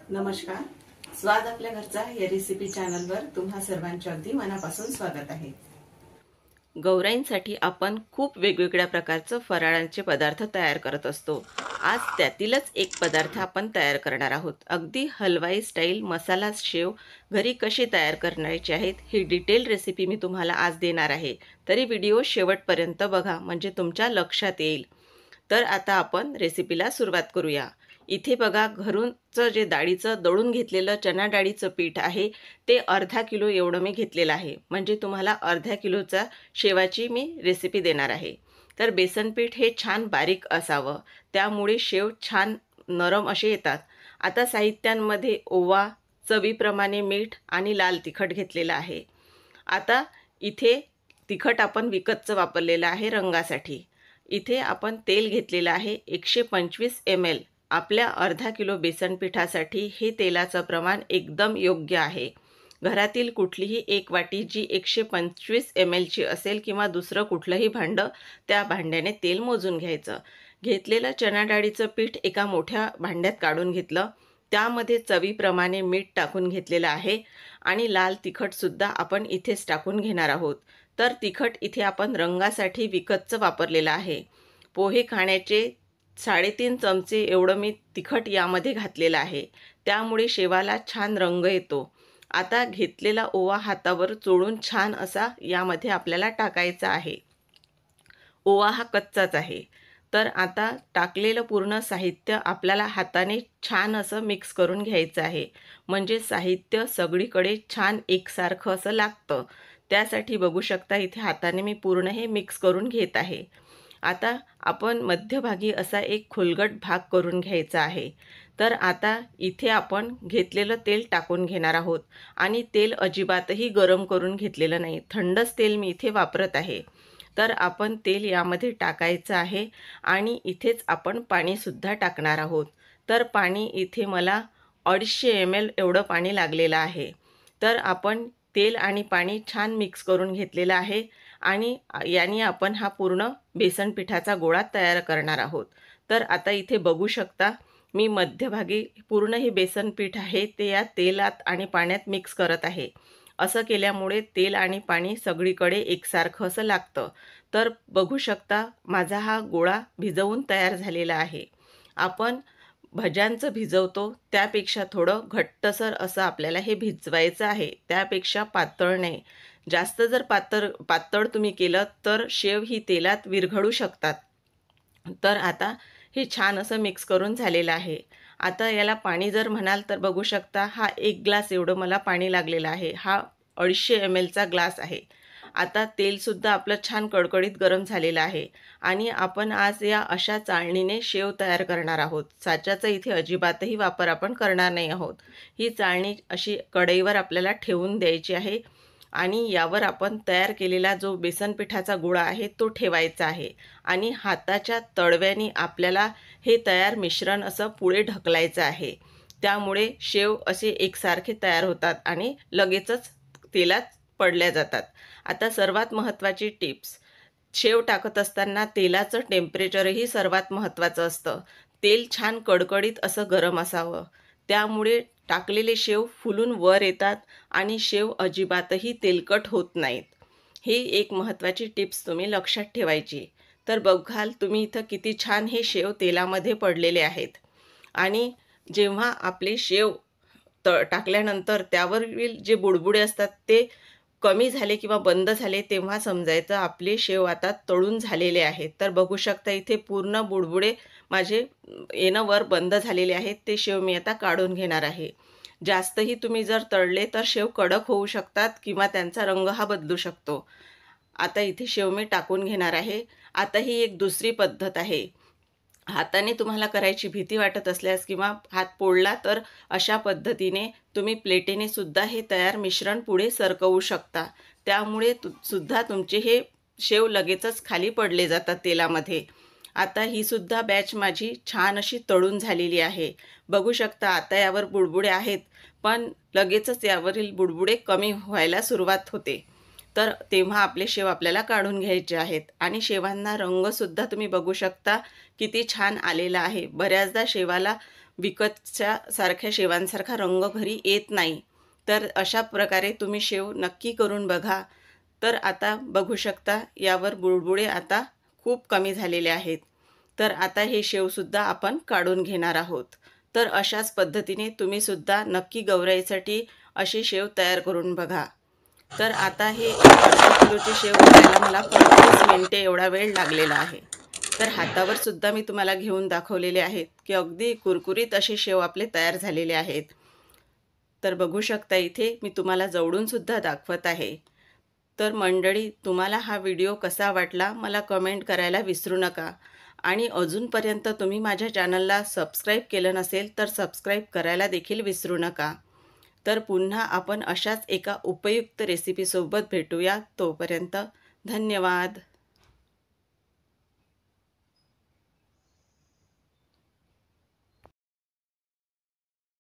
नमस्कार. स्वाद आपल्या घरचा या रेसिपी चॅनलवर तुम्हा सर्वांचे अगदी मनापासून स्वागत आहे. गौराईंसाठी आपण खूप वेगवेगळ्या प्रकारचे फराळांचे पदार्थ तयार करत असतो. आज त्यातीलच एक पदार्थ आपण तयार करणार आहोत. अगदी हलवाई स्टाईल मसाला शेव घरी कशी तयार करायची आहेत ही डिटेल रेसिपी मी तुम्हाला आज देणार आहे. तरी व्हिडिओ शेवटपर्यंत बघा म्हणजे तुमच्या लक्षात येईल. तर आता आपण रेसिपीला सुरुवात करूया. इथे बघा घरूनचं जे डाळीचं दळून घेतलेलं चना डाळीचं पीठ आहे ते अर्धा किलो एवढं मी घेतलेलं आहे. म्हणजे तुम्हाला अर्ध्या किलोचा शेवाची मी रेसिपी देणार आहे. तर बेसन पीठ हे छान बारीक असावं, त्यामुळे शेव छान नरम असे येतात. आता साहित्यांमध्ये ओवा, चवीप्रमाणे मीठ आणि लाल तिखट घेतलेलं आहे. आता इथे तिखट आपण विकतचं वापरलेलं आहे रंगासाठी. इथे आपण तेल घेतलेलं आहे 125 ml. आपल्या अर्धा किलो बेसन पिठासाठी हे तेलाचं प्रमाण एकदम योग्य आहे. घरातील कुठलीही एक वाटी जी 125 ml ची असेल किंवा दुसरं कुठलंही भांडं त्या भांड्याने तेल मोजून घ्यायचं. घेतलेलं चणा डाळीचं पीठ एका मोठ्या भांड्यात काढून घेतलं. त्यामध्ये चवीप्रमाणे मीठ टाकून घेतलेलं आहे आणि लाल तिखटसुद्धा आपण इथेच टाकून घेणार आहोत. तर तिखट इथे आपण रंगासाठी विकतचं वापरलेलं आहे. पोहे खाण्याचे 3.5 चमचे एवढं मी तिखट यामध्ये घातलेलं आहे, त्यामुळे शेवाला छान रंग येतो. आता घेतलेला ओवा हातावर चोळून छान असा यामध्ये आपल्याला टाकायचा आहे. ओवा हा कच्चाच आहे. तर आता टाकलेलं पूर्ण साहित्य आपल्याला हाताने छान असं मिक्स करून घ्यायचं आहे, म्हणजे साहित्य सगळीकडे छान एकसारखं असं लागतं. त्यासाठी बघू शकता इथे हाताने मी पूर्ण हे मिक्स करून घेत आहे. आता आपण मध्यभागी असा एक खोलगट भाग करून घ्यायचा आहे. तर आता इथे आपण घेतलेलं तेल टाकून घेणार आहोत आणि तेल अजिबातही गरम करून घेतलेलं नाही, थंडच तेल मी इथे वापरत आहे. तर आपण तेल यामध्ये टाकायचं आहे आणि इथेच आपण पाणीसुद्धा टाकणार आहोत. तर पाणी इथे मला 250 ml एवढं पाणी लागलेलं आहे. तर आपण तेल आणि पाणी छान मिक्स करून घेतलेलं आहे आणि याने आपण हा पूर्ण बेसन पिठाचा गोळा तयार करणार आहोत. तर आता इथे बघू शकता मी मध्यभागी पूर्ण हे बेसन पीठ आहे ते या तेलात आणि पाण्यात मिक्स करत आहे. असं केल्यामुळे तेल आणि पाणी सगळीकडे एकसारखं असं लागतं. तर बघू शकता माझा हा गोळा भिजवून तयार झालेला आहे. आपण भज्यांचं भिजवतो त्यापेक्षा थोडं घट्टसर असं आपल्याला हे भिजवायचं आहे, त्यापेक्षा पातळ नाही. जास्त जर पातळ तुम्ही केलं तर शेव ही तेलात विरघळू शकतात. तर आता हे छान असं मिक्स करून झालेलं आहे. आता याला पाणी जर म्हणाल तर बघू शकता हा 1 ग्लास एवढं मला पाणी लागलेलं आहे. हा 250 ml चा ग्लास आहे. आता तेलसुद्धा आपलं छान कडकडीत गरम झालेलं आहे आणि आपण आज या अशा चाळणीने शेव तयार करणार आहोत. साच्याचा इथे अजिबातही वापर आपण करणार नाही आहोत. ही चाळणी अशी कढईवर आपल्याला ठेवून द्यायची आहे आणि यावर आपण तयार केलेला जो बेसन पिठाचा गोळा आहे तो ठेवायचा आहे आणि हाताच्या तळव्याने आपल्याला हे तयार मिश्रण असं पुढे ढकलायचं आहे. त्यामुळे शेव असे एकसारखे तयार होतात आणि लगेचच तेलात पडल्या जातात. आता सर्वात महत्त्वाची टिप्स, शेव टाकत असताना तेलाचं टेम्परेचरही सर्वात महत्त्वाचं असतं. तेल छान कडकडीत असं गरम असावं, त्यामुळे टाकलेले शेव फुलून वर येतात आणि शेव अजिबातही तेलकट होत नाहीत. ही एक महत्त्वाची टिप्स तुम्ही लक्षात ठेवायची. तर बघाल तुम्ही इथं किती छान हे शेव तेलामध्ये पडलेले आहेत आणि जेव्हा आपले शेव टाकल्यानंतर त्यावरील जे बुडबुडे असतात ते कमी झाले किंवा बंद झाले तेव्हा समजायचं आपले शेव आता तळून झालेले आहेत. तर बघू शकता इथे पूर्ण बुडबुडे माझे येणं वर बंद झालेले आहेत. ते शेव मी आता काढून घेणार आहे. जास्तही तुम्ही जर तळले तर शेव कडक होऊ शकतात किंवा त्यांचा रंग हा बदलू शकतो. आता इथे शेव मी टाकून घेणार आहे. आता ही एक दुसरी पद्धत आहे. हाताने तुम्हाला करायची भीती वाटत असल्यास किंवा हात पोळला तर अशा पद्धतीने तुम्ही प्लेटेने सुद्धा हे तयार मिश्रण पुढे सरकवू शकता. त्यामुळे सुद्धा तुमचे हे शेव लगेचच खाली पडले जातात तेलामध्ये. आता ही सुद्धा बॅच माझी छान अशी तळून झालेली आहे. बघू शकता आता यावर बुडबुडे आहेत, पण लगेचच यावरील बुडबुडे कमी व्हायला सुरुवात होते. तर तेव्हा आपले शेव आपल्याला काढून घ्यायचे आहेत आणि शेवांना रंगसुद्धा तुम्ही बघू शकता किती छान आलेला आहे. बऱ्याचदा शेवाला विकतच्या सारख्या शेवांसारखा रंग घरी येत नाही. तर अशा प्रकारे तुम्ही शेव नक्की करून बघा. तर आता बघू शकता यावर बुडबुडे आता खूप कमी झालेले आहेत. तर आता हे शेवसुद्धा आपण काढून घेणार आहोत. तर अशाच पद्धतीने तुम्हीसुद्धा नक्की गौराईसाठी अशी शेव तयार करून बघा. तर आता हे 1.5 किलोची शेव करायला मला 25 मिनिटे एवढा वेळ लागलेला आहे. तर हातावर सुद्धा मी तुम्हाला घेऊन दाखवलेले आहेत की अगदी कुरकुरीत असे शेव आपले तयार झालेले आहेत. तर बघू शकता इथे मी तुम्हाला जवळून सुद्धा दाखवत आहे. तर मंडळी, तुम्हाला हा व्हिडिओ कसा वाटला मला कमेंट करायला विसरू नका. आणि अजूनपर्यंत तुम्ही माझ्या चॅनलला सबस्क्राईब केलं नसेल तर सबस्क्राईब करायला देखील विसरू नका. तर पुन्हा आपण अशाच एका उपयुक्त रेसिपीसोबत भेटूया. तोपर्यंत धन्यवाद.